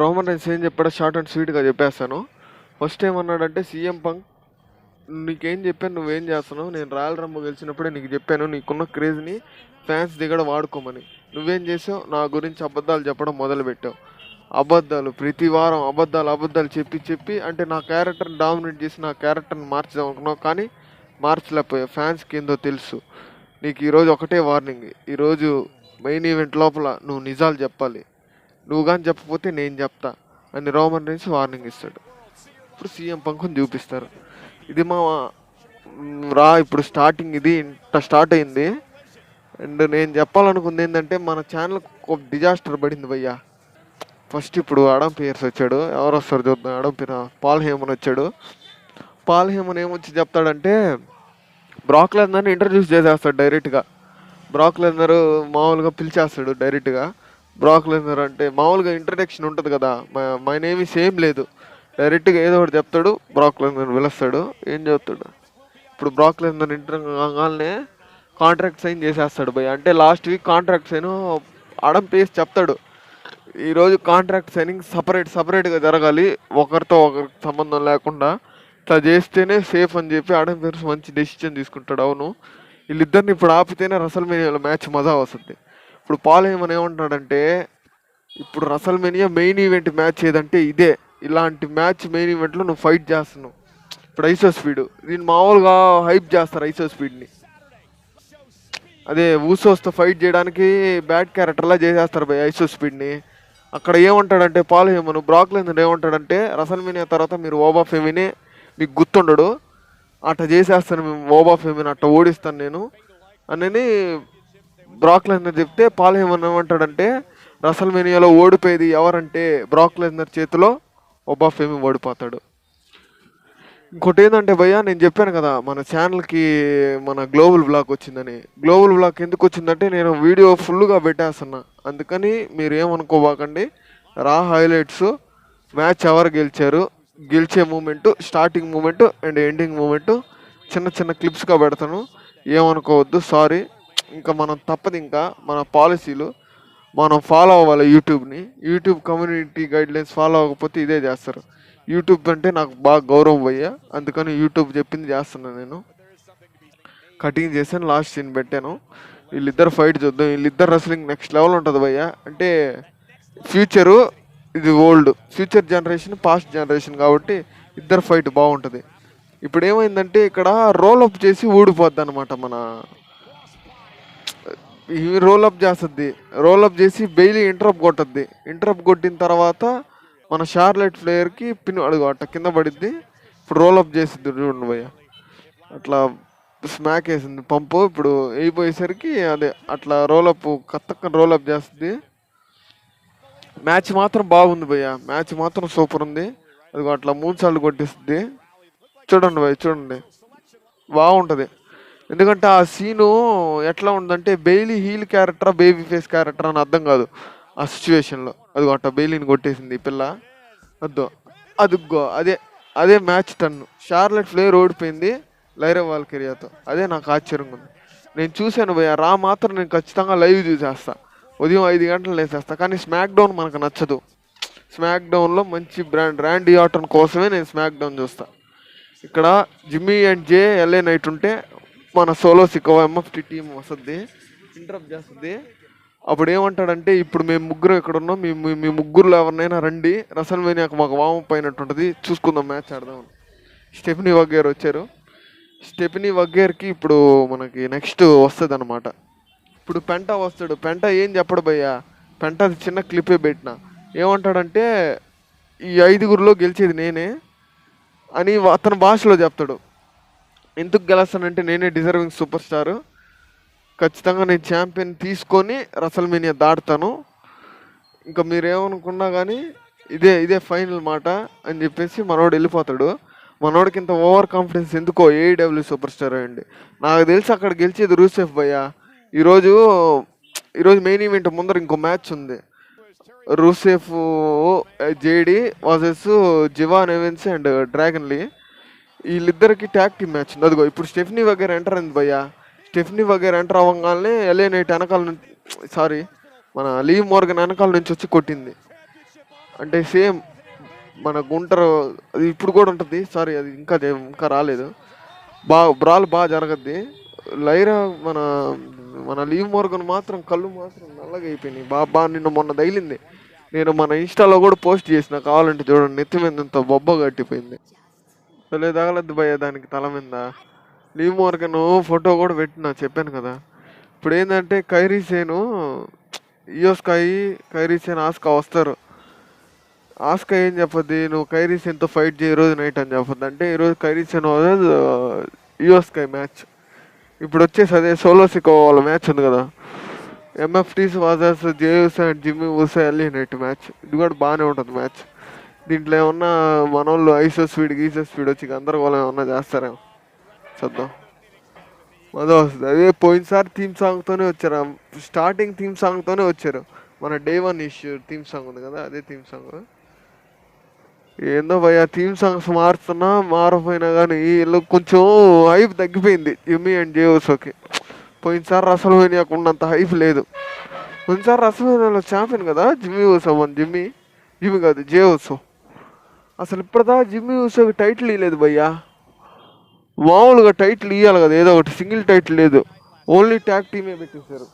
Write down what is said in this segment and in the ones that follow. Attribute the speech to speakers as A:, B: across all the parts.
A: Roman Reigns ఏం చెప్పాడో short and స్వీట్గా చెప్పేస్తాను. ఫస్ట్ ఏమన్నాడంటే సీఎం పంక్ నీకేం చెప్పాను, నువ్వేం చేస్తున్నావు, నేను రాయల్ రంబో గెలిచినప్పుడే నీకు చెప్పాను నీకున్న క్రేజ్ని ఫ్యాన్స్ దిగడ వాడుకోమని. నువ్వేం చేసావు, నా గురించి అబద్ధాలు చెప్పడం మొదలుపెట్టావు. అబద్ధాలు ప్రతి వారం అబద్ధాలు చెప్పి చెప్పి అంటే నా క్యారెక్టర్ని డామినేట్ చేసి నా క్యారెక్టర్ని మార్చుదాం అనుకున్నావు, కానీ మార్చలేకపోయావు. ఫ్యాన్స్కి ఏందో తెలుసు. నీకు ఈరోజు ఒకటే వార్నింగ్, ఈరోజు మెయిన్ ఈవెంట్ లోపల నువ్వు నిజాలు చెప్పాలి, నువ్వు కానీ చెప్పకపోతే నేను చెప్తా అని రోమన్ రైన్స్ వార్నింగ్ ఇస్తాడు. ఇప్పుడు సీఎం పంకుని చూపిస్తారు. ఇది మా ఇప్పుడు స్టార్టింగ్ ఇది ఇంత స్టార్ట్ అయింది. అండ్ నేను చెప్పాలనుకుంది ఏంటంటే మన ఛానల్కి ఒక డిజాస్టర్ పడింది భయ్యా. ఫస్ట్ ఇప్పుడు అడం పియర్స్ వచ్చాడు, ఎవరు వస్తారు చూద్దాం. అడం పియర్ పాల్ హేమన్ వచ్చాడు. పాల్ హేమన్ ఏమొచ్చి చెప్తాడంటే బ్రాక్ లెస్నర్ని ఇంట్రడ్యూస్ చేసేస్తాడు డైరెక్ట్గా. బ్రాక్ లెస్నర్ మామూలుగా పిలిచేస్తాడు డైరెక్ట్గా. బ్రాక్ లెస్నర్ అంటే మామూలుగా ఇంట్రడక్షన్ ఉంటుంది కదా, మై నేమ్ ఈస్ ఏం లేదు, డైరెక్ట్గా ఏదో ఒకటి చెప్తాడు. బ్రాక్ లెస్నర్ పిలుస్తాడు, ఏం చెప్తాడు. ఇప్పుడు బ్రాక్ లెస్నర్ ఇంటర్ కాగానే కాంట్రాక్ట్ సైన్ చేసేస్తాడు భయ్య. అంటే last week contract sign Adam Pearce చెప్తాడు, ఈరోజు కాంట్రాక్ట్ సైనింగ్ సపరేట్గా జరగాలి, ఒకరితో ఒకరికి సంబంధం లేకుండా, ఇట్లా చేస్తేనే సేఫ్ అని చెప్పి అడం పేర్స్ మంచి డెసిషన్ తీసుకుంటాడు. అవును, వీళ్ళిద్దరిని ఇప్పుడు ఆపితేనే రసల్మేనియాలో మ్యాచ్ మజా వస్తుంది. ఇప్పుడు పాల్ హేమన్ ఏమంటున్నాడంటే ఇప్పుడు రసల్మేనియా మెయిన్ ఈవెంట్ మ్యాచ్ ఏదంటే ఇదే, ఇలాంటి మ్యాచ్ మెయిన్ ఈవెంట్లో నువ్వు ఫైట్ చేస్తున్నావు. ఇప్పుడు ఐసో స్పీడ్ దీన్ని మామూలుగా హైప్ చేస్తారు, ఐసో స్పీడ్ని అదే ఊసోస్తో ఫైట్ చేయడానికి బ్యాడ్ క్యారెక్టర్లా చేసేస్తారు భయ్ ఐసో స్పీడ్ని. అక్కడ ఏమంటాడంటే పాల్ హేమన్ బ్రాక్ లెస్నర్ ఏమంటాడంటే రసల్మేనియా తర్వాత మీరు ఓబా ఫెమినే మీకు గుర్తుండడు, అట్లా చేసేస్తాను మేము, ఓబా ఫెమిని అట్లా ఓడిస్తాను నేను అని బ్రాక్ లెస్నర్ చెప్తే పాల్ హేమన్ ఏమంటాడంటే రసల్మేనియాలో ఓడిపోయేది ఎవరంటే బ్రాక్ లెస్నర్ చేతిలో ఓబా ఫెమి ఓడిపోతాడు. ఇంకోటి ఏంటంటే భయ్యా, నేను చెప్పాను కదా మన ఛానల్కి మన గ్లోబల్ బ్లాక్ వచ్చిందని. గ్లోబల్ బ్లాక్ ఎందుకు వచ్చిందంటే నేను వీడియో ఫుల్గా పెట్టేస్తున్నా, అందుకని మీరు ఏమనుకోబాకండి. రా హైలైట్స్, మ్యాచ్ ఎవరు గెలిచారు, గెలిచే moment, starting moment and ending moment చిన్న క్లిప్స్గా పెడతాను, ఏమనుకోవద్దు, సారీ. ఇంకా మనం తప్పదు, ఇంకా మన పాలసీలు మనం ఫాలో అవ్వాలి. యూట్యూబ్ కమ్యూనిటీ గైడ్లైన్స్ ఫాలో అవ్వకపోతే ఇదే చేస్తారు. యూట్యూబ్ అంటే నాకు బాగా గౌరవం అయ్యా, అందుకని యూట్యూబ్ చెప్పింది చేస్తున్నాను. నేను కటింగ్ చేశాను, లాస్ట్ సీన్ పెట్టాను. వీళ్ళిద్దరు ఫైట్ చూద్దాం. వీళ్ళిద్దరు రెస్లింగ్ నెక్స్ట్ లెవెల్ ఉంటుంది భయ్యా. అంటే ఫ్యూచరు ఇది old, future generation past generation కాబట్టి ఇద్దరు ఫైట్ బాగుంటుంది. ఇప్పుడు ఏమైందంటే ఇక్కడ రోల్అప్ చేసి ఊడిపోద్ది అనమాట. మన రోల్అప్ చేస్తుంది, రోల్అప్ చేసి బెయిలీ ఇంటరప్ట్ కొట్టద్ది. ఇంటరప్ట్ కొట్టిన తర్వాత మన షార్లెట్ ప్లేయర్కి పిన్ అడుగు అట్ట కింద పడిద్ది. ఇప్పుడు రోల్అప్ చేసిద్ది చూడండి భయ్య, అట్లా స్మాక్ వేసింది పంపు. ఇప్పుడు అయిపోయేసరికి అదే అట్లా రోల్అప్ కత్తక్కని రోల్అప్ చేస్తుంది. మ్యాచ్ మాత్రం బాగుంది భయ్య, మ్యాచ్ మాత్రం సూపర్ ఉంది. అది అట్లా 3 సార్లు కొట్టిస్తుంది. చూడండి భయ్య, చూడండి బాగుంటుంది. ఎందుకంటే ఆ సీను ఎట్లా ఉందంటే బెయిలీ హీల్ క్యారెక్టరా బేబీ ఫేస్ క్యారెక్టర్ అని అర్థం కాదు ఆ సిచ్యువేషన్లో. అది అట్ట బెయిలీని కొట్టేసింది ఈ పిల్ల. అదిగో అదే మ్యాచ్ టర్న్. షార్లెట్ ఫ్లేర్ ఓడిపోయింది లైరా వాల్కెరియాతో. అదే నాకు ఆశ్చర్యంగా ఉంది. నేను చూశాను భయ్య, రా మాత్రం నేను ఖచ్చితంగా లైవ్ చూసేస్తా, ఉదయం 5 గంటలు వేసేస్తా. కానీ స్మాక్ డౌన్ మనకు నచ్చదు. స్మాక్ డౌన్లో మంచి ర్యాండీ ఆర్టన్ కోసమే నేను స్మాక్ డౌన్ చూస్తా. ఇక్కడ Jimmy and Jey LA Knight ఉంటే మన సోలో సికోవా ఎంఎఫ్టీ టీం వస్తుంది, ఇంటరప్ట్ చేస్తుంది. అప్పుడు ఏమంటాడంటే ఇప్పుడు మేము ముగ్గురు ఇక్కడ ఉన్నాం, మీ ముగ్గురులో ఎవరినైనా రండి, రసల్మేనియాకు మాకు వామప్ అయినట్టుంటుంది, చూసుకుందాం, మ్యాచ్ ఆడదాం. స్టెఫనీ వగ్గేర్ వచ్చారు. స్టెఫనీ వగ్గేర్కి ఇప్పుడు మనకి నెక్స్ట్ వస్తుంది అనమాట. ఇప్పుడు పెంటా వస్తాడు. పెంటా ఏం చెప్పడు భయ్యా, పెంటా చిన్న క్లిప్పే పెట్టిన. ఏమంటాడంటే ఈ 5గురిలో గెలిచేది నేనే అని అతని భాషలో చెప్తాడు. ఎందుకు గెలుస్తానంటే నేనే డిజర్వింగ్ సూపర్ స్టార్, ఖచ్చితంగా నేను ఛాంపియన్ తీసుకొని రసల్మేనియా దాటుతాను, ఇంకా మీరేమనుకున్నా కానీ ఇదే ఫైనల్ మాట అని చెప్పేసి మనోడు వెళ్ళిపోతాడు. మనోడికి ఇంత ఓవర్ కాన్ఫిడెన్స్ ఎందుకో ఏఈడబ్ల్యూ సూపర్ స్టార్ అండి. నాకు తెలిసి అక్కడ గెలిచేది రూసెఫ్ భయ్య. ఈరోజు మెయిన్ ఈవెంట్ ముందర ఇంకో మ్యాచ్ ఉంది, Rusev JD versus Jevon Evans and Dragon Lee. వీళ్ళిద్దరికి ట్యాగ్ టీమ్ మ్యాచ్ ఉంది. అదిగో ఇప్పుడు స్టెఫనీ వగ్గేర్ ఎంటర్ అయింది భయ్య. స్టెఫనీ వగ్గేర్ ఎంటర్ అవ్వగానే ఎల్ఏ నైట్ వెనకాల నుంచి మన లీవ్ మోర్గన్ వెనకాల నుంచి వచ్చి కొట్టింది. అంటే సేమ్ మన గుంటరు అది ఇప్పుడు కూడా ఉంటుంది. సారీ అది ఇంకా రాలేదు. బ్రాల్ బాగా జరగద్ది. లైరా మన మన లీవ్ మోర్గన్ మాత్రం కళ్ళు మాత్రం నల్లగా అయిపోయినాయి. నిన్న మొన్న తగిలింది. నేను మన ఇన్స్టాలో కూడా పోస్ట్ చేసిన, కావాలంటే చూడండి. నెత్తి మీద ఇంత బొబ్బ కట్టిపోయింది. తగలద్దు భయ్య దానికి తల మీద. లీవ్ మోర్గన్ ఫోటో కూడా పెట్టినా, చెప్పాను కదా. ఇప్పుడు ఏంటంటే కైరీసేను కైరీసేన్ ఆస్కా వస్తారు. ఆస్కా ఏం చెప్పద్ది, నువ్వు కైరీసేన్తో ఫైట్ చేయి ఈరోజు నైట్ అని చెప్పద్దు. అంటే ఈరోజు కైరీసేన్ యుఎస్కై మ్యాచ్. ఇప్పుడు వచ్చేసి అదే సోలో సికో వాళ్ళ మ్యాచ్ ఉంది కదా, ఎంఎఫ్టీస్ వాజర్స్ జేయూస్ అండ్ జిమ్మీ ఊసా ఎల్లి నైట్ మ్యాచ్. ఇది కూడా బాగానే ఉంటుంది మ్యాచ్. దీంట్లో ఏమన్నా మనోళ్ళు గీసో స్పీడ్ వచ్చి గందరగోళం ఏమన్నా చేస్తారేమో చూద్దాం. అదే వస్తుంది. అదే పోయినసారి థీమ్ సాంగ్తోనే వచ్చారు, స్టార్టింగ్ థీమ్ సాంగ్తోనే వచ్చారు. మన డే 1 ఇష్యూ థీమ్ సాంగ్ ఉంది కదా, అదే థీమ్ సాంగ్. ఏందో భయ థీమ్ సాంగ్స్ మారపోయినా కానీ వీళ్ళు కొంచెం హైప్ తగ్గిపోయింది జిమ్మీ అండ్ జేఓసోకి. పోయినసారి రసల్మేనియాకు ఉన్నంత హైప్ లేదు. పోయినసారి రసల్మేనియాలో ఛాంపియన్ కదా జిమ్మీ ఊసో. జిమ్మీ కాదు జేఓసో. అసలు ఇప్పటిదా జిమ్మీ ఊసోకి టైటిల్ ఇవ్వలేదు భయ్యా. మామూలుగా టైటిల్ ఇవ్వాలి కదా, ఏదో ఒకటి. సింగిల్ టైటిల్ లేదు, ఓన్లీ ట్యాగ్ టీమే పెట్టేశారు.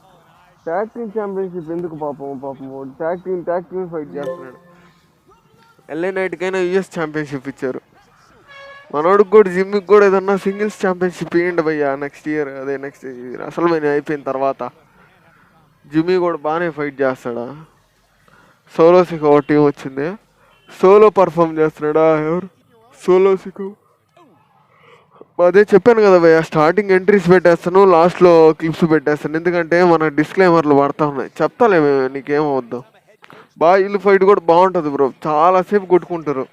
A: ట్యాగ్ టీమ్ ఛాంపియన్షిప్ ఎందుకు పాపం ట్యాగ్ టీమ్ ఫైట్ చేస్తున్నాడు. ఎల్ఏ నైట్కైనా యూఎస్ ఛాంపియన్షిప్ ఇచ్చారు. మనోడికి కూడా జిమ్కి కూడా ఏదన్నా సింగిల్స్ ఛాంపియన్షిప్ ఇవ్వండి భయ్యా నెక్స్ట్ ఇయర్. అదే నెక్స్ట్ అసలు మేము అయిపోయిన తర్వాత జిమ్మీ కూడా బాగానే ఫైట్ చేస్తాడా. సోలో సికో ఒక టీం వచ్చింది, సోలో పర్ఫామ్ చేస్తున్నాడా ఎవరు? Solo Sikoa. అదే చెప్పాను కదా భయ్య, స్టార్టింగ్ ఎంట్రీస్ పెట్టేస్తాను, లాస్ట్లో క్లిప్స్ పెట్టేస్తాను. ఎందుకంటే మన డిస్క్లైమర్లు పడతా ఉన్నాయి. చెప్తాలే నీకేమవద్దు. వీళ్ళు ఫైట్ కూడా బాగుంటుంది బ్రో, చాలాసేపు కొట్టుకుంటారు.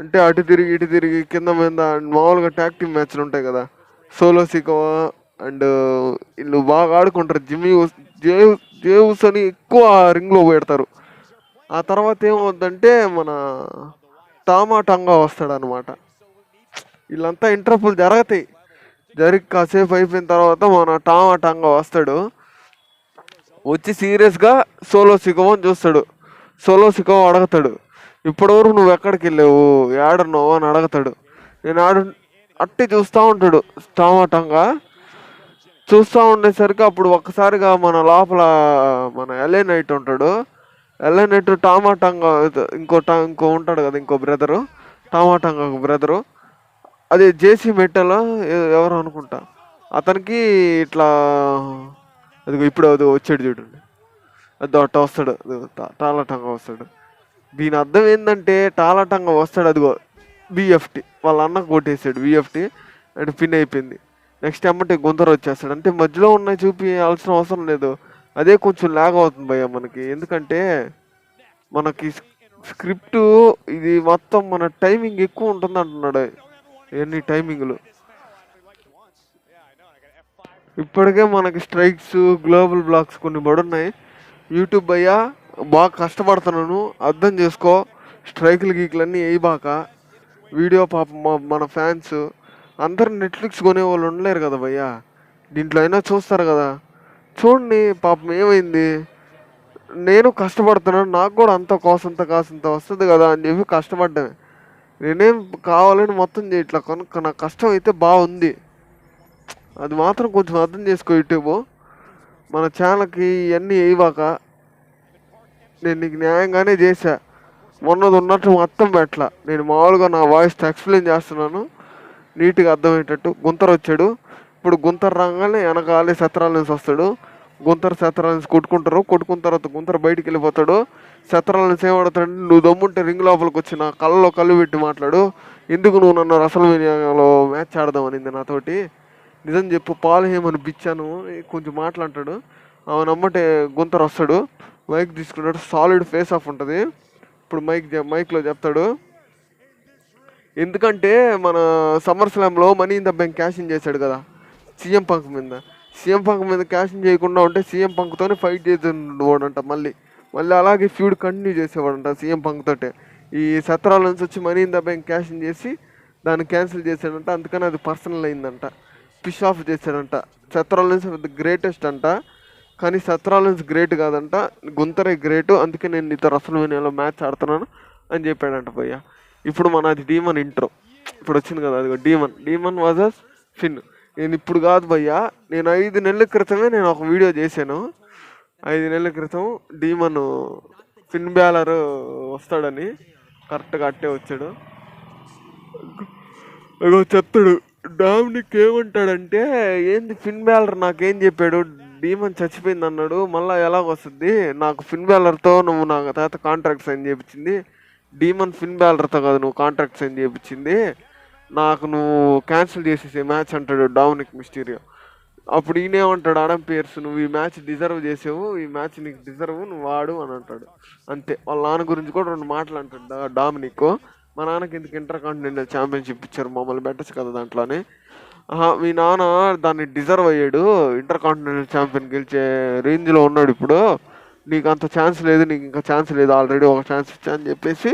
A: అంటే అటు తిరిగి ఇటు తిరిగి కింద మీద. మామూలుగా ట్యాగ్ టీమ్ మ్యాచ్లు ఉంటాయి కదా, సోలో సికో అండ్ వీళ్ళు బాగా ఆడుకుంటారు. జేవుస్ అని ఎక్కువ రింగ్లో పెడతారు. ఆ తర్వాత ఏమవుద్దంటే మన టాంగా వస్తాడు అనమాట. వీళ్ళంతా ఇంటర్పుల్ జరిగి కాసేపు అయిపోయిన తర్వాత మన టాంగా వస్తాడు. వచ్చి సీరియస్గా సోలో సికో అని చూస్తాడు. సోలో సికో అడుగుతాడు, ఇప్పటివరకు నువ్వు ఎక్కడికి వెళ్ళావు, ఏడున్నావు అని అడుగుతాడు. నేను అట్టి చూస్తూ ఉంటాడు టాంగా. చూస్తూ ఉండేసరికి అప్పుడు ఒక్కసారిగా మన లోపల మన ఎల్ఏ నైట్ ఉంటాడు. ఎల్ఏ నైట్ టాంగా ఇంకో ఉంటాడు కదా, ఇంకో బ్రదరు, టాంగా బ్రదరు. అదే జేసీ మెట్టలో ఎవరు అనుకుంటా. అతనికి ఇట్లా అదిగో ఇప్పుడు అది వచ్చాడు చూడండి, అది అట్ట వస్తాడు, టాంగా వస్తాడు. దీని అర్థం ఏంటంటే టాంగా వస్తాడు, అదిగో బిఎఫ్టీ వాళ్ళ అన్న కొట్టేసాడు. బిఎఫ్టీ అండ్ పిన్ అయిపోయింది. నెక్స్ట్ ఏమంటే గుంతరు వచ్చేస్తాడు. అంటే మధ్యలో ఉన్నాయి చూపించాల్సిన అవసరం లేదు. అదే కొంచెం లాగ్ అవుతుంది భయ్య మనకి. ఎందుకంటే మనకి స్క్రిప్ట్ ఇది మొత్తం మన టైమింగ్ ఎక్కువ ఉంటుంది అంటున్నాడు. ఎన్ని టైమింగ్లు ఇప్పటికే మనకి స్ట్రైక్స్, గ్లోబల్ బ్లాక్స్ కొన్ని పడున్నాయి. యూట్యూబ్ అయ్యా బాగా కష్టపడుతున్నాను, అర్థం చేసుకో. స్ట్రైకులు గీకులన్నీ వేయబాక. వీడియో పాపం మన ఫ్యాన్స్ అందరు నెట్ఫ్లిక్స్ కొనేవాళ్ళు ఉండలేరు కదా భయ్యా, దీంట్లో అయినా చూస్తారు కదా. చూడండి పాపం ఏమైంది, నేను కష్టపడుతున్నాను, నాకు కూడా అంత కాసంత వస్తుంది కదా అని చెప్పి కష్టపడ్డాను. నేనేం కావాలని మొత్తం చేయట్లా, కనుక నా కష్టం అయితే బాగుంది. అది మాత్రం కొంచెం అర్థం చేసుకో. యూట్యూబ్ మన ఛానల్కి ఇవన్నీ వేయబాక. నేను నీకు న్యాయంగానే చేశా, మొన్నది ఉన్నట్టు మొత్తం పెట్టలా. నేను మామూలుగా నా వాయిస్తో ఎక్స్ప్లెయిన్ చేస్తున్నాను, నీట్గా అర్థమయ్యేటట్టు. గుంతరు వచ్చాడు, ఇప్పుడు గుంతరు రాగానే వెనకాలే శత్రాల నుంచి వస్తాడు. శత్రాల నుంచి కొట్టుకున్న తర్వాత గుంతరు బయటికి వెళ్ళిపోతాడు. శత్రాల నుంచి ఏమడుతాడంటే, నువ్వు దమ్ముంటే రింగ్ లోపలికి వచ్చి నా కళ్ళు పెట్టి మాట్లాడు, ఎందుకు నువ్వు నన్ను రసల్మేనియాలో మ్యాచ్ ఆడదామనింది నాతోటి, నిజం చెప్పు, పాలు ఏమని పిచ్చాను కొంచెం మాట్లాడతాడు. ఆమె నమ్మటే గుంతరు వస్తాడు, మైక్ తీసుకుంటాడు, సాలిడ్ ఫేస్ ఆఫ్ ఉంటుంది. ఇప్పుడు మైక్లో చెప్తాడు, ఎందుకంటే మన సమ్మర్ స్లామ్లో Money in the Bank cash in చేశాడు కదా సీఎం పంక్ మీద క్యాష్ ఇన్ చేయకుండా ఉంటే సీఎం పంక్తోనే ఫైట్ చేసేవాడంట. మళ్ళీ అలాగే ఫ్యూడ్ కంటిన్యూ చేసేవాడంట సీఎం పంక్ తోటే. ఈ సత్రాల నుంచి వచ్చి Money in the Bank cash in చేసి దాన్ని క్యాన్సిల్ చేశాడంట. అందుకని అది పర్సనల్ అయిందంట, పిష్ ఆఫ్ చేశాడంట. సత్రాల నుంచి గ్రేటెస్ట్ అంట. కానీ సత్రాలన్స్ గ్రేట్ కాదంట, గుంతరే గ్రేటు, అందుకే నేను నీతో రసల్మేనియాలో మ్యాచ్ ఆడుతున్నాను అని చెప్పాడంట భయ్య. ఇప్పుడు మనది డీమన్ ఇంట్రో ఇప్పుడు వచ్చింది కదా, అది డీమన్ వాజస్ ఫిన్. నేను ఇప్పుడు కాదు భయ్య, నేను 5 నెలల క్రితమే నేను ఒక వీడియో చేశాను. 5 నెలల క్రితం డీమన్ ఫిన్ బ్యాలర్ వస్తాడని కరెక్ట్గా అట్టే వచ్చాడు. అగో చెప్తాడు డామినిక్ ఏమంటాడంటే, ఏంది ఫిన్ బ్యాలర్ నాకేం చెప్పాడు, డీమన్ చచ్చిపోయింది అన్నాడు, మళ్ళీ ఎలాగొస్తుంది, నాకు ఫిన్ బ్యాలర్తో నువ్వు నా తర్వాత కాంట్రాక్ట్ సైన్ చేయించింది, డీమన్ ఫిన్ బ్యాలర్తో కాదు నువ్వు కాంట్రాక్ట్ సైన్ చేయించింది, నాకు నువ్వు క్యాన్సిల్ చేసేసే మ్యాచ్ అంటాడు డామినిక్ మిస్టీరియో. అప్పుడు ఈయనేమంటాడు, ఆడం పేర్స్ నువ్వు ఈ మ్యాచ్ డిజర్వ్ చేసావు, ఈ మ్యాచ్ నీకు డిజర్వ్, నువ్వు ఆడు అని అంటాడు. అంతే. వాళ్ళ నాన్న గురించి కూడా 2 మాటలు అంటాడు డామినిక్. మా నాన్నకి ఇంతకు ఇంటర్ కాంటినెంటల్ ఛాంపియన్షిప్ ఇచ్చారు, మమ్మల్ని పెట్టచ్చు కదా దాంట్లోనే. మీ నాన్న దాన్ని డిజర్వ్ అయ్యాడు, ఇంటర్ కాంటినెంటల్ ఛాంపియన్ గెలిచే రేంజ్లో ఉన్నాడు, ఇప్పుడు నీకు అంత ఛాన్స్ లేదు, నీకు ఇంకా ఛాన్స్ లేదు, ఆల్రెడీ ఒక ఛాన్స్ ఇచ్చా అని చెప్పేసి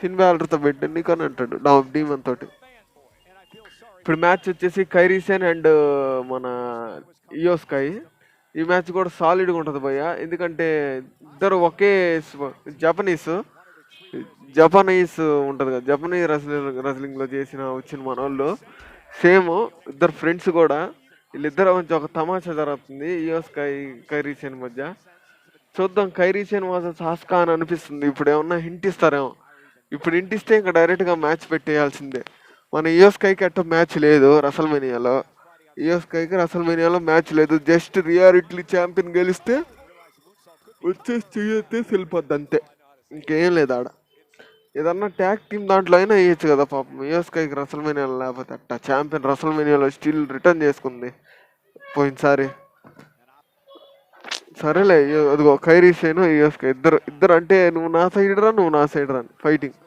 A: ఫిన్ బ్యాలర్తో పెట్టాను నీకు అని అంటాడు డీమన్ తోటి. ఇప్పుడు మ్యాచ్ వచ్చేసి కైరీసెన్ అండ్ మన ఇయో స్కై. ఈ మ్యాచ్ కూడా సాలిడ్గా ఉంటుంది భయ్య, ఎందుకంటే ఇద్దరు ఒకే జపనీస్ ఉంటుంది కదా, జపనీస్ రెస్లింగ్లో వచ్చిన మన వాళ్ళు సేమ్, ఇద్దరు ఫ్రెండ్స్ కూడా. వీళ్ళిద్దరు మధ్య ఒక తమాషా జరుగుతుంది ఇయో స్కై కైరీసెన్ మధ్య. చూద్దాం, కైరీసెన్ వర్సెస్ ఆస్కా అని అనిపిస్తుంది. ఇప్పుడు ఏమన్నా హింట్ ఇస్తారేమో, ఇప్పుడు హింట్ ఇస్తే ఇంకా డైరెక్ట్గా మ్యాచ్ పెట్టేయాల్సిందే. మన ఇయో స్కైకి అట్ట మ్యాచ్ లేదు రసల్మేనియాలో, మ్యాచ్ లేదు, జస్ట్ రియా రిట్లీ ఛాంపియన్ గెలిస్తే వచ్చేసి చెయ్యితే వెళ్ళిపోద్ది అంతే, ఇంకేం లేదు ఆడ. ఏదన్నా ట్యాగ్ టీమ్ దాంట్లో అయినా వేయచ్చు కదా పాపం, ఇయో స్కైకి రసల్మేనియాలో లేకపోతే అట్ట ఛాంపియన్ రసల్మేనియాలో స్టిల్ రిటర్న్ చేసుకుంది పోయినసారి. సరేలే, అదిగో కైరీసేను ఇయో స్కై ఇద్దరు అంటే నువ్వు నా సైడ్ రా ఫైటింగ్.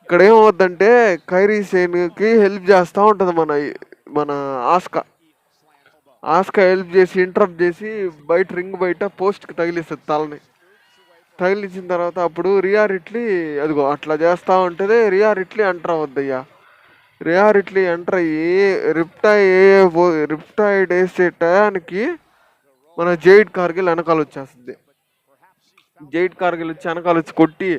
A: ఇక్కడ ఏమవుద్దంటే కైరీసేన్కి హెల్ప్ చేస్తూ ఉంటుంది మన ఆస్కా హెల్ప్ చేసి ఇంటరప్ట్ చేసి రింగ్ బయట పోస్ట్కి తగిలిస్తుంది తలని. తగిలించిన తర్వాత అప్పుడు రియా రిట్లీ అదిగో అట్లా చేస్తూ ఉంటుంది. రియా రిట్లీ ఎంటర్ అవద్దయ్యా. రియా రిట్లీ ఎంటర్ అయ్యి రిప్టాయిడ్ వేసే టయానికి మన జైడ్ కార్గిల్ వెనకాల వచ్చేస్తుంది. జైడ్ కార్గిల్ వచ్చి వెనకాల వచ్చి కొట్టి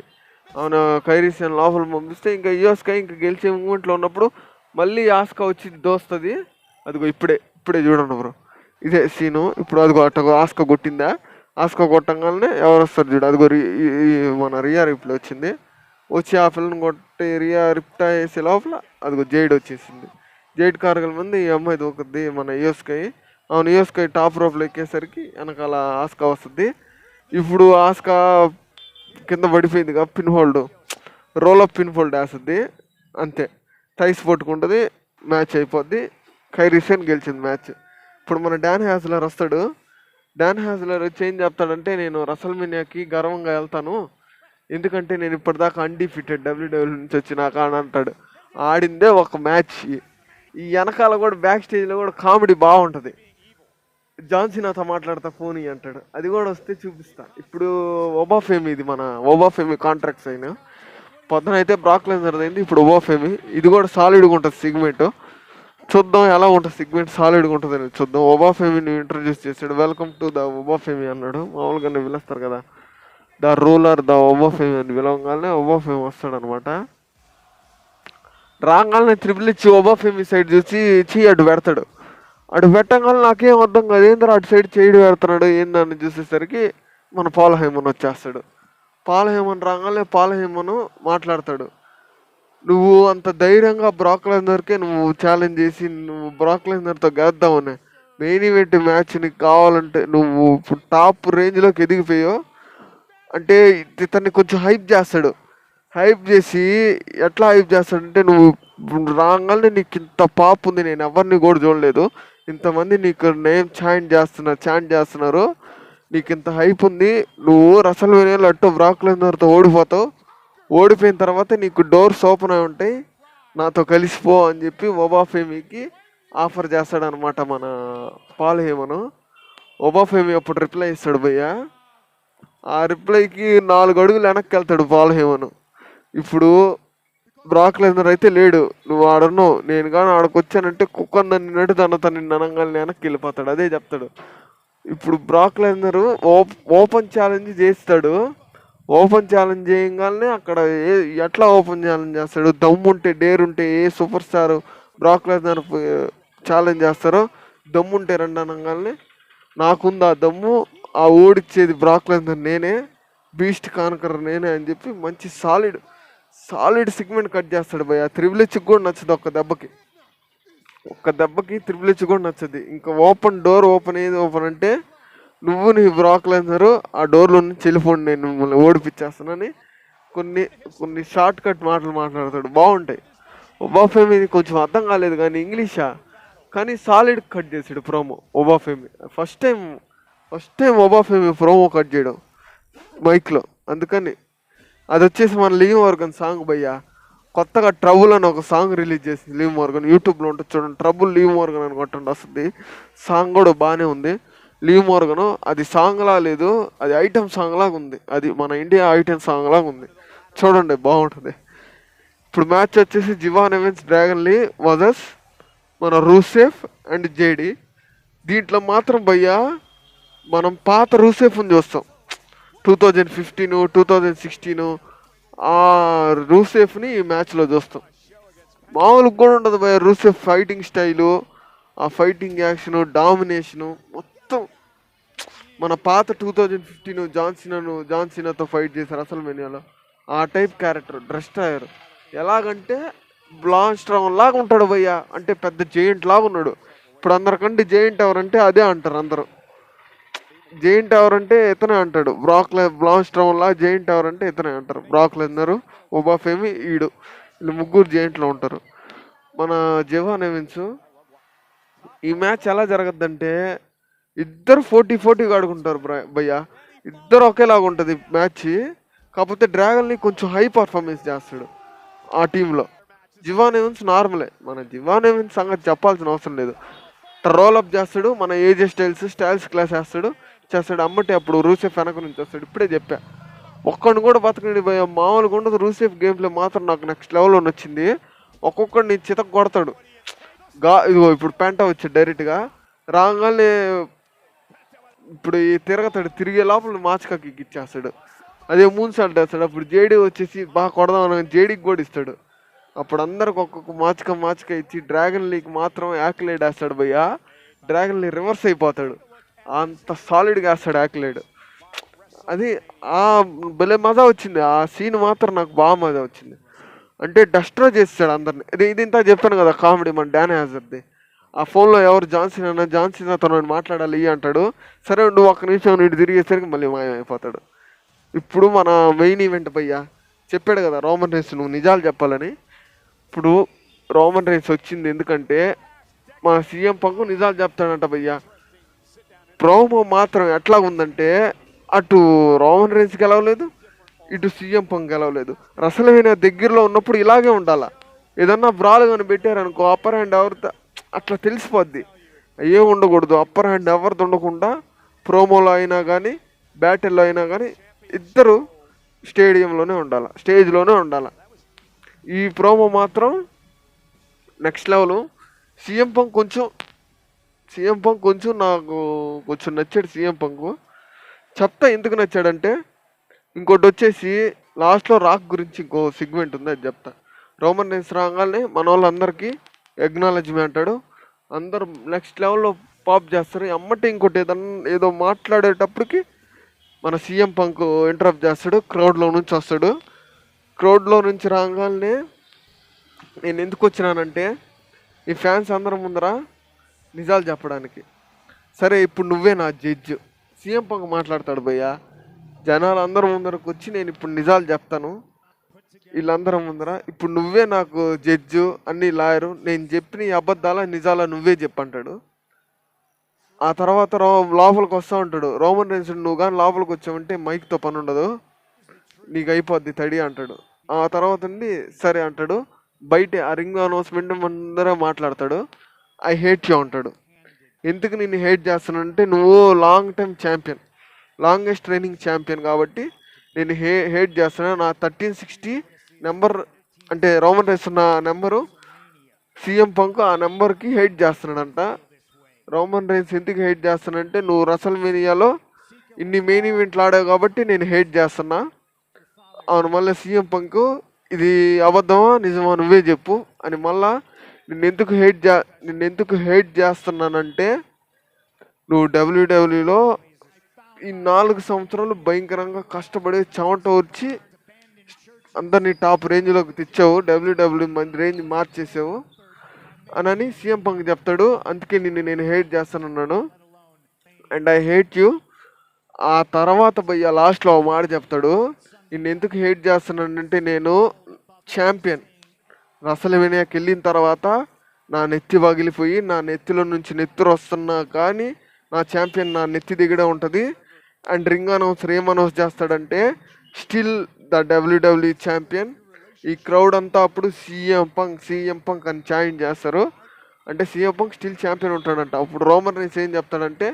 A: అవును కైరీసెన్ లోపల పంపిస్తే ఇంకా ఇయో స్కై ఇంకా గెలిచే మూమెంట్లో ఉన్నప్పుడు మళ్ళీ ఆస్కా వచ్చి దోస్తుంది. అదిగో ఇప్పుడే చూడండి బ్రో, ఇదే సీను. ఇప్పుడు అదిగో అటు ఆస్కా కొట్టిందా, ఆస్కా కొట్టంగానే ఎవరు వస్తారు చూడు, అదిగో మన రియా రిప్లీ వచ్చింది. వచ్చి ఆ పిల్లని కొట్టి రియా రిప్టా వేసే లోపల అదిగో జైడ్ వచ్చేసింది. జైడ్ కార్గిల్ ముందు ఈ అమ్మాయి దూకుద్ది మన ఇయో స్కై. అవును, ఇయో స్కై టాప్ రోప్లో ఎక్కేసరికి వెనకాల ఆస్కా వస్తుంది. ఇప్పుడు ఆస్కా కింద పడిపోయిందిగా, రోల్ పిన్ హోల్డ్ వేస్తుంది అంతే, టైస్ పట్టుకుంటుంది, మ్యాచ్ అయిపోద్ది. కైరీసెన్ గెలిచింది మ్యాచ్. ఇప్పుడు మన డాన్ హ్యాస్లర్ వస్తాడు. డాన్ హ్యాస్లర్ వచ్చి ఏం చెప్తాడంటే, నేను రసల్మేనియాకి గర్వంగా వెళ్తాను, ఎందుకంటే నేను ఇప్పటిదాకా అన్డిఫీటెడ్ డబ్ల్యూడబ్ల్యూ నుంచి వచ్చినాక అని అంటాడు. ఆడిందే ఒక మ్యాచ్. ఈ వెనకాల కూడా బ్యాక్ స్టేజ్లో కూడా కామెడీ బాగుంటుంది. జాన్సీనాతో మాట్లాడతా ఫోన్ అంటాడు, అది కూడా వస్తే చూపిస్తా. ఇప్పుడు ఒబాఫేమి, ఇది మన ఒబాఫేమి కాంట్రాక్ట్స్ అయినా పొద్దున అయితే బ్రాక్ లెస్నర్ అయింది, ఇప్పుడు ఒబాఫేమి. ఇది కూడా సాలిడ్గా ఉంటుంది సిగ్మెంట్, చూద్దాం ఎలా ఉంటుంది సిగ్మెంట్, సాలిడ్గా ఉంటుంది అని చూద్దాం. ఒబాఫేమిని ఇంట్రడ్యూస్ చేశాడు, వెల్కమ్ టు ద ఒబాఫేమి అన్నాడు. మామూలుగానే పిలుస్తారు కదా, ద రూలర్ ద ఒబాఫేమి అని పిలవగానే ఒబాఫేమి వస్తాడు అనమాట. రాగానే త్రిపుల్ ఇచ్చి ఒబాఫేమి సైడ్ చూసి అటు పెడతాడు. అటు పెట్టగానే నాకేం అర్థం కాదు, ఏంద్రా అటు సైడ్ చేయడు పెడుతున్నాడు ఏందని చూసేసరికి మన పాల్ హేమన్ వచ్చేస్తాడు. పాల్ హేమన్ రాగానే పాల్ హేమన్ మాట్లాడతాడు, నువ్వు అంత ధైర్యంగా బ్రాక్ లెస్నర్కే నువ్వు ఛాలెంజ్ చేసి నువ్వు బ్రాక్ లెస్నర్తో గెద్దామని మెయిన్ ఈవెంట్ మ్యాచ్ నీకు కావాలంటే నువ్వు టాప్ రేంజ్లోకి ఎదిగిపోయావు అంటే ఇతన్ని కొంచెం హైప్ చేస్తాడు. హైప్ చేసి ఎట్లా హైప్ చేస్తాడంటే, నువ్వు రాగానే నీకు ఇంత పాప్ ఉంది, నేను ఎవరిని కూడా చూడలేదు, ఇంతమంది నీకు నేమ్ ఛాంట్ చేస్తున్నారు, నీకు ఇంత హైప్ ఉంది, నువ్వు రసల్మేనియాలో అట్టు బ్రాక్ లెస్నర్తో ఓడిపోతావు, ఓడిపోయిన తర్వాత నీకు డోర్స్ ఓపెన్ అయి ఉంటాయి, నాతో కలిసిపో అని చెప్పి ఒబాఫేమికి ఆఫర్ చేస్తాడనమాట మన పాల్ హేమన్. ఒబాఫేమి అప్పుడు రిప్లై ఇస్తాడు భయ్య. ఆ రిప్లైకి 4 అడుగులు వెనక్కి వెళ్తాడు పాల్ హేమన్. ఇప్పుడు బ్రాక్ లెస్నర్ అయితే లేడు, నువ్వు ఆడను, నేను కానీ ఆడకు వచ్చానంటే కుక్కర్ నన్ను నటు తన అనగానే వెనక్కి వెళ్ళిపోతాడు, అదే చెప్తాడు. ఇప్పుడు బ్రాక్ లెస్నర్ ఓపెన్ ఛాలెంజ్ చేస్తాడు. ఓపెన్ ఛాలెంజ్ చేయగానే అక్కడ ఎట్లా ఓపెన్ ఛాలెంజ్ చేస్తాడు? దమ్ముంటే డేరుంటే ఏ super star Brock Lesnar challenge చేస్తారో దమ్ముంటే రండి అనగానే నాకుంది ఆ దమ్ము, ఆ ఓడిచ్చేది బ్రాక్ లెస్నర్ నేనే, బీస్ట్ కాన్కర్ నేనే అని చెప్పి మంచి సాలిడ్ సిగ్మెంట్ కట్ చేస్తాడు భయ్య. త్రిబుల్ హెచ్కి కూడా నచ్చదు ఒక్క దెబ్బకి త్రిబుల్ హెచ్ కూడా నచ్చదు. ఇంకా డోర్ ఓపెన్ ఏది ఓపెన్ అంటే నువ్వు నీ బ్రాక్ లెస్నర్ ఆ డోర్లో నుంచి వెళ్ళిపోండి, నేను మిమ్మల్ని ఓడిపించేస్తానని కొన్ని షార్ట్ కట్ మాటలు మాట్లాడతాడు, బాగుంటాయి. ఒబాఫేమి కొంచెం అర్థం కాలేదు కానీ ఇంగ్లీషా, కానీ సాలిడ్ కట్ చేసాడు promo Obafemi. First time Obafemi promo cut చేయడం మైక్లో. అందుకని అది వచ్చేసి మన లీవ్ ఆర్గన్ సాంగ్ భయ్యా. కొత్తగా ట్రబుల్ అని ఒక సాంగ్ రిలీజ్ చేసింది లీవ్ మోర్గన్. యూట్యూబ్లో ఉంటుంది చూడండి, ట్రబుల్ లీవ్ మోర్గన్ అని కొట్టండి వస్తుంది. సాంగ్ కూడా బాగానే ఉంది. లీవ్ మోర్గన్ అది సాంగ్లా లేదు, అది ఐటమ్ సాంగ్ లాగా ఉంది. అది మన ఇండియా ఐటమ్ సాంగ్ లాగా ఉంది, చూడండి బాగుంటుంది. ఇప్పుడు మ్యాచ్ వచ్చేసి జివాన్ ఎవెన్స్ డ్రాగన్ లీ వర్సెస్ మన రూసేఫ్ అండ్ జేడి. దీంట్లో మాత్రం భయ్యా మనం పాత రూసేఫ్ని చూస్తాం, 2015 2016 ఆ రూసేఫ్ని ఈ మ్యాచ్లో చూస్తాం. మామూలుగా కూడా ఉండదు భయ్య రూసేఫ్ ఫైటింగ్ స్టైలు, ఆ ఫైటింగ్ యాక్షను, డామినేషను మొత్తం మన పాత 2015 జాన్సీనాతో ఫైట్ చేశారు అసలు మెనియాలో. ఆ టైప్ క్యారెక్టర్ డ్రెస్ అయ్యారు. ఎలాగంటే బ్లాన్ స్ట్రాంగ్ లాగా ఉంటాడు భయ్య, అంటే పెద్ద జెయింట్ లాగా ఉన్నాడు. ఇప్పుడు అందరికంటే జెయింట్ ఎవరంటే అదే అంటారు అందరూ. జెయింట్ ఎవరంటే ఇతనే అంటాడు, బ్లాన్ స్ట్రాంగ్ లాగా జెయింట్ ఎవరంటే ఇతనే అంటారు. బ్రాక్ లెస్నర్, ఒబాఫేమి, వీళ్ళు ముగ్గురు జెయింట్లో ఉంటారు. మన జివాన్ ఎవెన్స్ ఈ మ్యాచ్ ఎలా జరగద్దంటే ఇద్దరు 40-40 ఆడుకుంటారు భయ్య. ఇద్దరు ఒకేలాగా ఉంటుంది మ్యాచ్. కాకపోతే డ్రాగన్ని కొంచెం హై పర్ఫార్మెన్స్ చేస్తాడు ఆ టీంలో. జివాన్ ఎవెన్స్ నార్మలే, మన జివాన్ ఎవెన్స్ సంగతి చెప్పాల్సిన అవసరం లేదు. రోలప్ చేస్తాడు, మన ఏజే స్టైల్స్ క్లాస్ చేస్తాడు అమ్మటే. అప్పుడు రూసేఫ్ వెనక నుంచి వస్తాడు. ఇప్పుడే చెప్పా, ఒక్కడిని కూడా బతకండి భయ, మామూలుగా ఉండదు. రూసేఫ్ గేమ్ ప్లే మాత్రం నాకు నెక్స్ట్ లెవెల్లో నచ్చింది. ఒక్కొక్కడిని చితక్ కొడతాడు. ఇదిగో ఇప్పుడు పెంట వచ్చాడు డైరెక్ట్గా రాగానే, ఇప్పుడు తిరగతాడు, తిరిగే లోపల మాచికాకి ఇచ్చేస్తాడు. అదే మూన్ సాల్ట్ వేస్తాడు. అప్పుడు జేడీ వచ్చేసి బాగా కొడదాం అని జేడీకి కూడా ఇస్తాడు. అప్పుడు అందరికి ఒక్కొక్క మాచిక ఇచ్చి డ్రాగన్ లీగ్ మాత్రం యాక్లైడ్ వేస్తాడు భయ్య. డ్రాగన్ లీ రివర్స్ అయిపోతాడు, అంత సాలిడ్గా వేస్తాడు యాక్లైడ్. అది భలే మజా వచ్చింది. ఆ సీన్ మాత్రం నాకు బాగా మజా వచ్చింది. అంటే డస్ట్రో చేస్తాడు అందరిని. ఇది ఇంత చెప్పాను కదా కామెడీ మన డాన్ హ్యాజర్ది. ఆ ఫోన్లో ఎవరు జాన్సీనాతో మాట్లాడాలి అంటాడు. సరే నువ్వు ఒక్క నిమిషం ఇటు తిరిగేసరికి మళ్ళీ మాయమైపోతాడు. ఇప్పుడు మన మెయిన్ ఈవెంట్ భయ్యా, చెప్పాడు కదా రోమన్ రైన్స్ నువ్వు నిజాలు చెప్పాలని. ఇప్పుడు రోమన్ రైన్స్ వచ్చింది ఎందుకంటే మన సీఎం పంకు నిజాలు చెప్తాడంట భయ్యా. ప్రోమో మాత్రం ఎట్లా ఉందంటే అటు రోమన్ రైన్స్ గెలవలేదు, ఇటు సీఎం పంక్ గెలవలేదు. రసలమైన దగ్గరలో ఉన్నప్పుడు ఇలాగే ఉండాలా. ఏదన్నా బ్రాలు కానీ పెట్టారనుకో అప్పర్ హ్యాండ్ ఎవరితో అట్లా తెలిసిపోద్ది. ఏం ఉండకూడదు, అప్పర్ హ్యాండ్ ఎవరితో ఉండకుండా ప్రోమోలో అయినా కానీ బ్యాటిల్లో అయినా కానీ ఇద్దరు స్టేడియంలోనే ఉండాలి, స్టేజ్లోనే ఉండాలి. ఈ ప్రోమో మాత్రం నెక్స్ట్ లెవెల్. సీఎం పంక్ కొంచెం నాకు కొంచెం నచ్చాడు. సీఎం పంక్ చెప్తా ఎందుకు నచ్చాడంటే, ఇంకోటి వచ్చేసి లాస్ట్లో రాక్ గురించి ఇంకో సెగ్మెంట్ ఉంది, అది చెప్తా. రోమన్ రైన్స్ రాగానే మన వాళ్ళందరికీ ఎగ్నాలజ్మెంట్ అంటాడు, అందరూ నెక్స్ట్ లెవెల్లో పాప్ చేస్తారు. అమ్మటే ఇంకోటి ఏదో మాట్లాడేటప్పటికి మన సీఎం పంక్ ఇంటరప్ట్ చేస్తాడు, క్రౌడ్లో నుంచి వస్తాడు. క్రౌడ్లో నుంచి రాగానే నేను ఎందుకు వచ్చినానంటే ఈ ఫ్యాన్స్ అందరం ముందర నిజాలు చెప్పడానికి. సరే ఇప్పుడు నువ్వే నా జడ్జు, సీఎం పంక్ మాట్లాడతాడు భయ్య. జనాలు అందరం ముందరకు వచ్చి నేను ఇప్పుడు నిజాలు చెప్తాను వీళ్ళందరం ముందర, ఇప్పుడు నువ్వే నాకు జడ్జు అన్ని లాయరు, నేను చెప్పిన ఈ అబద్ధాల నిజాల నువ్వే చెప్పంటాడు. ఆ తర్వాత లోపలికి వస్తూ ఉంటాడు రోమన్ రైన్స్. నువ్వు కానీ లోపలికి వచ్చావంటే మైక్తో పని ఉండదు, నీకు అయిపోద్ది తడి అంటాడు. ఆ తర్వాత నుండి సరే అంటాడు. బయట ఆ రింగ్ అనౌన్స్మెంట్ ముందర మాట్లాడతాడు, ఐ హేట్ యూ అంటాడు. ఎందుకు నేను హేట్ చేస్తానంటే నువ్వు long time champion, longest training champion కాబట్టి నేను హేట్ చేస్తున్నాను. నా 1360 నెంబర్ అంటే రోమన్ రైన్స్ ఉన్న నెంబరు, సీఎం పంక్ ఆ నెంబర్కి హేట్ చేస్తున్నాడంట. రోమన్ రైన్స్ ఎందుకు హేట్ చేస్తానంటే నువ్వు రసల్ మేనియాలో ఇన్ని మెయిన్ ఈవెంట్లు ఆడావు కాబట్టి నేను హేట్ చేస్తున్నా. అవును, మళ్ళీ సీఎం పంక్ ఇది అబద్ధమా నిజమా నువ్వే చెప్పు అని మళ్ళా నిన్నెందుకు హేట్ చేస్తున్నానంటే నువ్వు డబ్ల్యూడబ్ల్యూలో ఈ 4 సంవత్సరాలు భయంకరంగా కష్టపడి చెమట వచ్చి అందరినీ టాప్ రేంజ్లోకి తెచ్చావు, డబ్ల్యూడబ్ల్యూ మంచి రేంజ్ మార్చేసావు అని సీఎం పంక్ చెప్తాడు. అందుకే నేను హేట్ చేస్తానన్నాను అండ్ ఐ హేట్ యూ. ఆ తర్వాత భయ్య లాస్ట్లో ఒక మాట చెప్తాడు, నిన్ను ఎందుకు హేట్ చేస్తున్నానంటే నేను ఛాంపియన్ రసల్మేనియాకి వెళ్ళిన తర్వాత నా నెత్తి పగిలిపోయి నా నెత్తిలో నుంచి నెత్తురు వస్తున్నా కానీ నా ఛాంపియన్ నా నెత్తి దిగడే ఉంటుంది. అండ్ రింగ్ అనౌన్సర్ ఏం అనౌన్స్ చేస్తాడంటే స్టిల్ ద డబ్ల్యూడబ్ల్యూ ఛాంపియన్. ఈ క్రౌడ్ అంతా అప్పుడు సీఎం పంక్ అని ఛాయింట్ చేస్తారు. అంటే సీఎం పంక్ స్టిల్ ఛాంపియన్ ఉంటాడంట. అప్పుడు రోమన్ రైన్స్ ఏం చెప్తాడంటే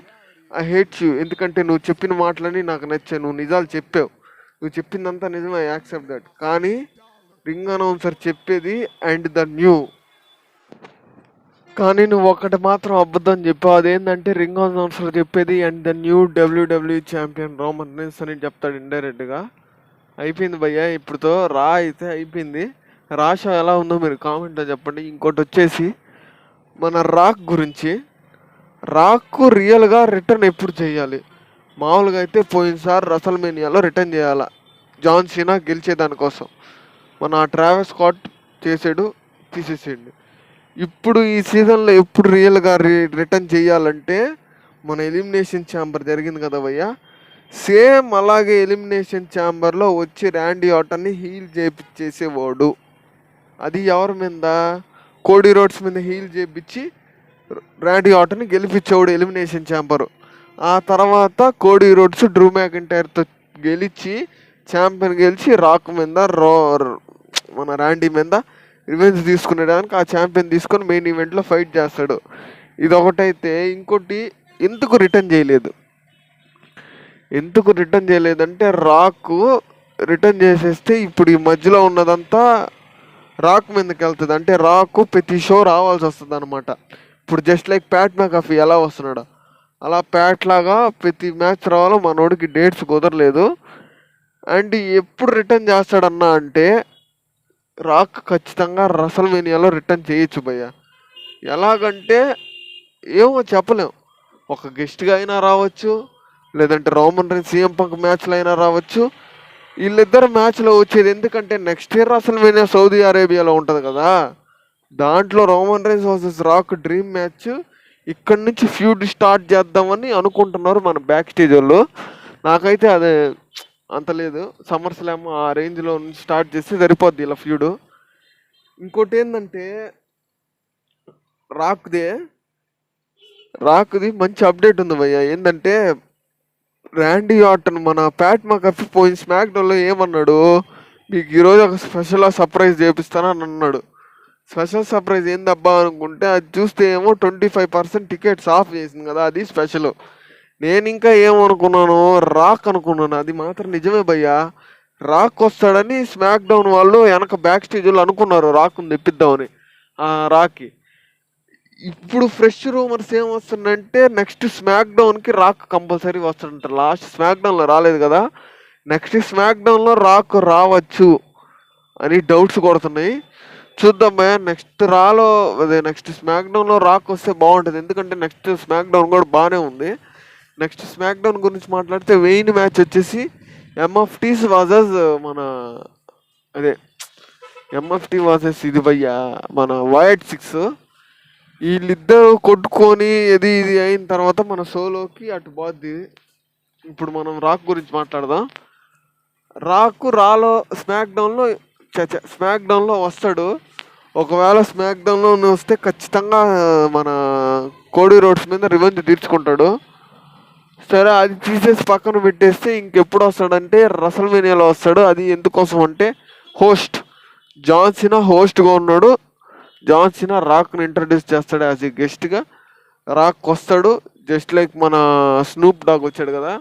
A: ఐ హేట్ యూ, ఎందుకంటే నువ్వు చెప్పిన మాటలని నాకు నచ్చాయి, నువ్వు నిజాలు చెప్పావు, నువ్వు చెప్పిందంతా నిజమే, ఐ యాక్సెప్ట్ దట్. కానీ రింగ్ అనౌన్సర్ చెప్పేది అండ్ ద న్యూ, కానీ నువ్వు ఒకటి మాత్రం అబద్ధం చెప్పావు, అదేంటంటే రింగ్ అనౌన్సర్ చెప్పేది and the new WWE champion Roman Reigns అని చెప్తాడు ఇండైరెక్ట్గా. అయిపోయింది భయ్య, ఇప్పుడుతో రా అయితే అయిపోయింది. రా షో ఎలా ఉందో మీరు కామెంట్లో చెప్పండి. ఇంకోటి వచ్చేసి మన రాక్ గురించి. రాక్ రియల్గా రిటర్న్ ఎప్పుడు చేయాలి? మామూలుగా అయితే పోయినసారి రసల్మేనియాలో రిటర్న్ చేయాలా జాన్ సీనా గెలిచేదానికోసం. మన ట్రావెస్ స్కాట్ చేసాడు, తీసేసాడు. ఇప్పుడు ఈ సీజన్లో ఎప్పుడు రియల్గా రిటర్న్ చేయాలంటే మన ఎలిమినేషన్ ఛాంబర్ జరిగింది కదా భయ్య, సేమ్ అలాగే ఎలిమినేషన్ ఛాంబర్లో వచ్చి ర్యాండీ ఆర్టన్ని హీల్ చేసేవాడు. అది ఎవరి మీద? కోడీ రోడ్స్ మీద హీల్ చేపించి ర్యాండీ ఆర్టన్ని గెలిపించేవాడు ఎలిమినేషన్ ఛాంబరు. ఆ తర్వాత కోడీ రోడ్స్ డ్రూ మ్యాకింటైర్తో గెలిచి ఛాంపియన్ గెలిచి రాక్ మీద మన ర్యాండీ మీద రివెంజ్ తీసుకునేదానికి ఆ ఛాంపియన్ తీసుకొని మెయిన్ ఈవెంట్లో ఫైట్ చేస్తాడు. ఇది ఒకటైతే ఇంకోటి ఎందుకు రిటర్న్ చేయలేదంటే రాక్ రిటర్న్ చేసేస్తే ఇప్పుడు ఈ మధ్యలో ఉన్నదంతా రాక్ మీదకి వెళ్తుంది. అంటే రాక్ ప్రతి షో రావాల్సి వస్తుంది అనమాట. ఇప్పుడు జస్ట్ లైక్ ప్యాట్ మెకాఫీ ఎలా వస్తున్నాడు అలా ప్యాట్ లాగా ప్రతి మ్యాచ్ రావాలో మనోడికి డేట్స్ కుదరలేదు. అండ్ ఎప్పుడు రిటర్న్ చేస్తాడన్నా అంటే రాక్ ఖచ్చితంగా రసల్మేనియాలో రిటర్న్ చేయొచ్చు భయ్య. ఎలాగంటే ఏమో చెప్పలేం, ఒక గెస్ట్గా అయినా రావచ్చు, లేదంటే రోమన్ రైన్స్ సీఎం పంక్ మ్యాచ్లో అయినా రావచ్చు. వీళ్ళిద్దరు మ్యాచ్లో వచ్చేది ఎందుకంటే నెక్స్ట్ ఇయర్ రసల్మేనియా సౌదీ అరేబియాలో ఉంటుంది కదా, దాంట్లో Roman Reigns versus rock dream match. ఇక్కడి నుంచి ఫ్యూడ్ స్టార్ట్ చేద్దామని అనుకుంటున్నారు మన బ్యాక్ స్టేజ్ వాళ్ళు. నాకైతే అదే అంత లేదు, సమ్మర్ స్లామ్ ఆ రేంజ్లో నుంచి స్టార్ట్ చేస్తే సరిపోద్ది ఇలా ఫ్యూడ్. ఇంకోటి ఏంటంటే రాక్ది మంచి అప్డేట్ ఉంది భయ్య. ఏంటంటే ర్యాండీ ఆర్టన్ మన ప్యాట్ మెకాఫీ పోయిన స్మాక్ డౌన్లో ఏమన్నాడు, మీకు ఈరోజు ఒక స్పెషల్ సర్ప్రైజ్ చేపిస్తానని అన్నాడు. స్పెషల్ సర్ప్రైజ్ ఏందబ్బా అనుకుంటే అది చూస్తే ఏమో 25% టికెట్స్ ఆఫ్ చేసింది కదా, అది స్పెషల్. నేను ఇంకా ఏమనుకున్నాను, రాక్ అనుకున్నాను. అది మాత్రం నిజమే భయ్యా, రాక్ వస్తాడని స్మాక్ డౌన్ వాళ్ళు వెనక బ్యాక్ స్టేజ్లో అనుకున్నారు రాక్ని తెప్పిద్దామని. రాక్కి ఇప్పుడు ఫ్రెష్ రూమర్స్ ఏం వస్తుందంటే నెక్స్ట్ స్మాక్ డౌన్కి రాక్ కంపల్సరీ వస్తాడంట. లాస్ట్ స్మాక్ డౌన్లో రాలేదు కదా, నెక్స్ట్ స్మాక్ డౌన్లో రాక్ రావచ్చు అని డౌట్స్ కొడుతున్నాయి. చూద్దాం భయ్య, నెక్స్ట్ స్మాక్ డౌన్లో రాక్ వస్తే బాగుంటుంది. ఎందుకంటే నెక్స్ట్ స్మాక్ డౌన్ కూడా బాగానే ఉంది. నెక్స్ట్ స్మాక్ డౌన్ గురించి మాట్లాడితే మెయిన్ మ్యాచ్ వచ్చేసి ఎంఎఫ్టీస్ వర్సెస్ ఎంఎఫ్టీ వర్సెస్ ఇది భయ్యా మన వైట్ 6. వీళ్ళిద్దరు కొట్టుకొని ఇది అయిన తర్వాత మన సోలోకి అటు పోద్ది. ఇప్పుడు మనం రాక్ గురించి మాట్లాడదాం. రాక్ స్మాక్ డౌన్లో వస్తాడు. ఒకవేళ స్మాక్ డౌన్లో వస్తే ఖచ్చితంగా మన కోడీ రోడ్స్ మీద రివెంజ్ తీర్చుకుంటాడు. సరే, అది తీసేసి పక్కన పెట్టేస్తే ఇంకెప్పుడు వస్తాడంటే రసల్మేనియాలో వస్తాడు. అది ఎందుకోసం అంటే జాన్ సీనా హోస్ట్గా ఉన్నాడు. జాన్ సీనా రాక్ని ఇంట్రడ్యూస్ చేస్తాడు యాజ్ ఏ గెస్ట్గా. రాక్ వస్తాడు జస్ట్ లైక్ మన స్నూప్ డాగ్ వచ్చాడు కదా,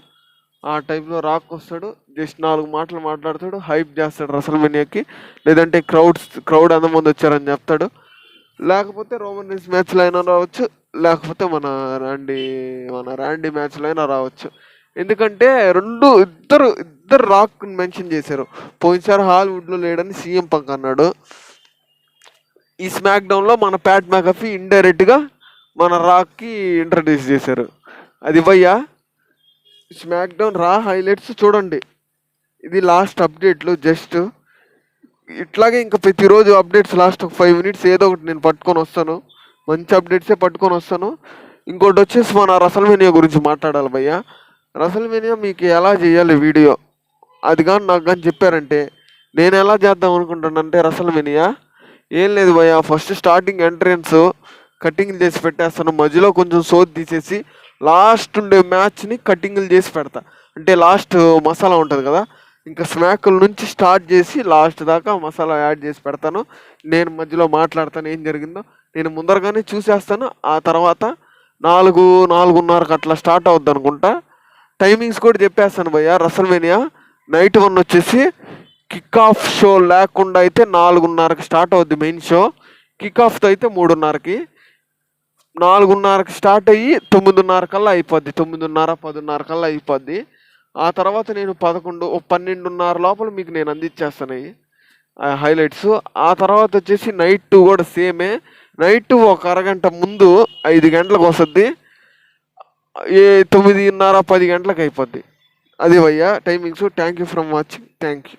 A: ఆ టైప్లో రాక్ వస్తాడు. జస్ట్ 4 మాటలు మాట్లాడతాడు, హైప్ చేస్తాడు రసల్మేనియాకి. లేదంటే క్రౌడ్ ఎంతమంది వచ్చారని చెప్తాడు. లేకపోతే రోమన్ రైన్స్ మ్యాచ్లో అయినా రావచ్చు, లేకపోతే మన ర్యాండీ మ్యాచ్లో అయినా రావచ్చు. ఎందుకంటే ఇద్దరు రాక్ మెన్షన్ చేశారు. పోయినసారి హాలీవుడ్లో లేడని సీఎం పంక్ అన్నాడు. ఈ స్మాక్ డౌన్లో మన ప్యాట్ మ్యాకఫీ ఇండైరెక్ట్గా మన రాక్కి ఇంట్రడ్యూస్ చేశారు. అది భయ్యా స్మాక్ డౌన్ రా హైలైట్స్ చూడండి. ఇది లాస్ట్ అప్డేట్లు. జస్ట్ ఇట్లాగే ఇంకా ప్రతిరోజు అప్డేట్స్ లాస్ట్ ఒక 5 minutes ఏదో ఒకటి నేను పట్టుకొని వస్తాను. మంచి అప్డేట్సే పట్టుకొని వస్తాను. ఇంకోటి వచ్చేసి మన రసల్మేనియా గురించి మాట్లాడాలి భయ్యా. రసల్మేనియా మీకు ఎలా చేయాలి వీడియో అది కానీ నాకు కానీ చెప్పారంటే నేను ఎలా చేద్దాం అనుకుంటానంటే రసల్మేనియా ఏం లేదు భయ్యా. ఫస్ట్ స్టార్టింగ్ ఎంట్రన్స్ కటింగ్లు చేసి పెట్టేస్తాను. మధ్యలో కొంచెం సోది తీసేసి లాస్ట్ ఉండే మ్యాచ్ని కటింగ్లు చేసి పెడతా. అంటే లాస్ట్ మసాలా ఉంటుంది కదా, ఇంకా స్మాకుల నుంచి స్టార్ట్ చేసి లాస్ట్ దాకా మసాలా యాడ్ చేసి పెడతాను. నేను మధ్యలో మాట్లాడతాను ఏం జరిగిందో. నేను ముందరగానే చూసేస్తాను. ఆ తర్వాత 4:30కి అట్లా స్టార్ట్ అవుద్ది అనుకుంటా. టైమింగ్స్ కూడా చెప్పేస్తాను భయ్యా. రసల్మేనియా నైట్ 1 వచ్చేసి కిక్ ఆఫ్ షో లేకుండా అయితే 4:30కి స్టార్ట్ అవుద్ది మెయిన్ షో. కిక్ ఆఫ్తో అయితే 3:30కి. 4:30కి స్టార్ట్ అయ్యి 9:30 కల్లా అయిపోద్ది. 9:30, 10:30 కల్లా అయిపోద్ది. ఆ తర్వాత నేను 12:30 లోపల మీకు నేను అందించేస్తాను హైలైట్స్. ఆ తర్వాత వచ్చేసి నైట్ 2 కూడా సేమే. నైట్ ఒక అరగంట ముందు 5 గంటలకు వస్తుంది. 9:30, 10 గంటలకు అయిపోద్ది. అది భయ్యా timings. Thank you from watching. Thank you.